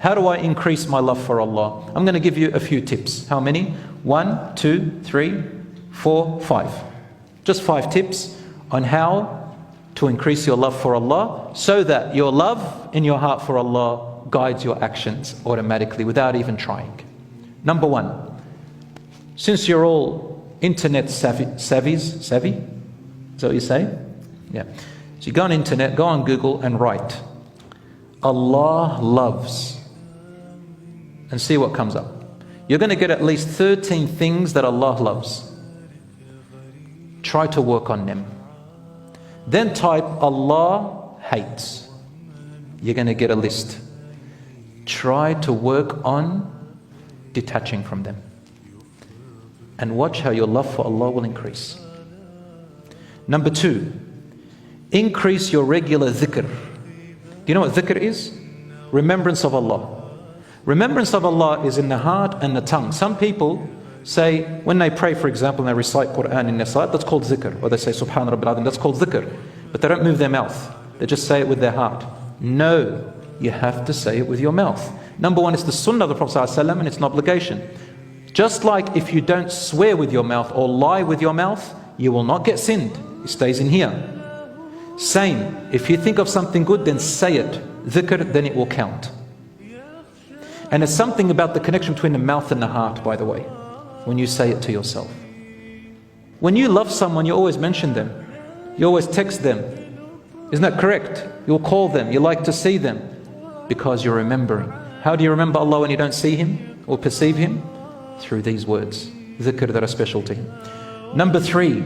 How do I increase my love for Allah? I'm going to give you a few tips. How many? 1, 2, 3, 4, 5. Just 5 tips on how to increase your love for Allah, so that your love in your heart for Allah guides your actions automatically without even trying. Number 1, since you're all internet savvy? Is that what you say? Yeah. So you go on internet, go on Google and write Allah loves, and see what comes up. You're going to get at least 13 things that Allah loves. Try to work on them. Then type Allah hates. You're going to get a list. Try to work on detaching from them. And watch how your love for Allah will increase. Number 2, increase your regular dhikr. Do you know what dhikr is? Remembrance of Allah. Remembrance of Allah is in the heart and the tongue. Some people say, when they pray, for example, and they recite Quran in their salat, that's called dhikr. Or they say Subhan Rabbil Azim, that's called dhikr. But they don't move their mouth. They just say it with their heart. No, you have to say it with your mouth. Number 1, it's the sunnah of the Prophet ﷺ, and it's an obligation. Just like if you don't swear with your mouth or lie with your mouth, you will not get sinned. It stays in here. Same, if you think of something good, then say it. Dhikr, then it will count. And there's something about the connection between the mouth and the heart, by the way, when you say it to yourself. When you love someone, you always mention them. You always text them. Isn't that correct? You'll call them. You like to see them because you're remembering. How do you remember Allah when you don't see Him or perceive Him? Through these words, dhikr, that are special to Him. Number 3,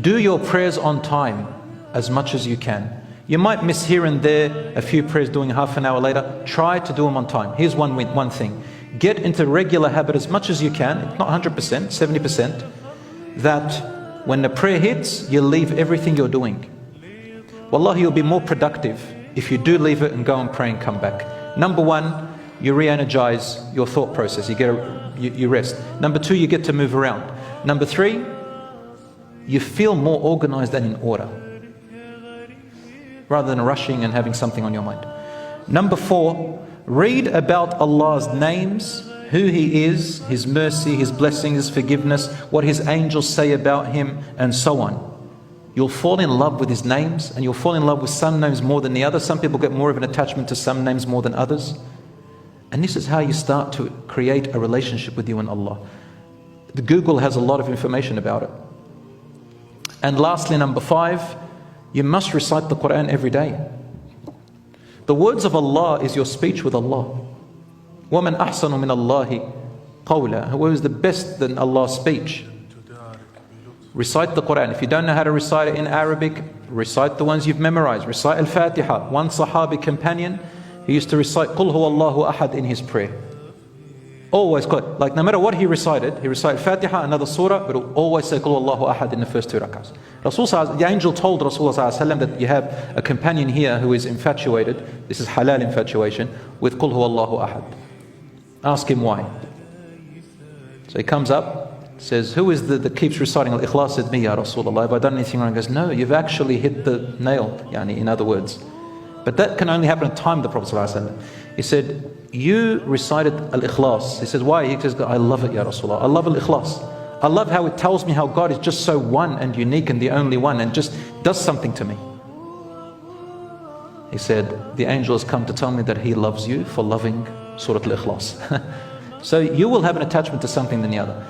do your prayers on time as much as you can. You might miss here and there a few prayers doing half an hour later. Try to do them on time. Here's one thing. Get into regular habit as much as you can, not 100%, 70%, that when the prayer hits, you leave everything you're doing. Wallahi, you'll be more productive if you do leave it and go and pray and come back. Number 1, you re-energize your thought process. You rest. Number 2, you get to move around. Number 3, you feel more organized and in order, rather than rushing and having something on your mind. Number 4, read about Allah's names, who He is, His mercy, His blessings, His forgiveness, what His angels say about Him, and so on. You'll fall in love with His names, and you'll fall in love with some names more than the others. Some people get more of an attachment to some names more than others. And this is how you start to create a relationship with you and Allah. The Google has a lot of information about it. And lastly, number 5, you must recite the Quran every day. The words of Allah is your speech with Allah. وَمَنْ أَحْسَنُ مِنَ اللَّهِ قَوْلًا. Who is the best than Allah's speech? Recite the Quran. If you don't know how to recite it in Arabic, recite the ones you've memorized. Recite Al-Fatiha. One Sahabi companion, he used to recite قُلْ هُوَ اللَّهُ أَحَدٍ in his prayer. Always good. Like no matter what he recited Fatiha, another surah, but he'll always say قُلْ هُوَ اللَّهُ أَحَدٍ in the first 2 rak'ahs. The angel told Rasulullah that you have a companion here who is infatuated, this is halal infatuation, with قُلْ هُوَ اللَّهُ أَحَدٍ. Ask him why. So he comes up, says, who is that keeps reciting Al-Ikhlas? Said, me, Ya Rasulullah. Have I done anything wrong? He goes, no, you've actually hit the nail, in other words. But that can only happen at the time of the Prophet ﷺ. He said, you recited Al-Ikhlas. He says, why? He says, I love it, Ya Rasulullah. I love Al-Ikhlas. I love how it tells me how God is just so one and unique and the only one, and just does something to me. He said, the angel has come to tell me that he loves you for loving Surah Al-Ikhlas. So you will have an attachment to something than the other.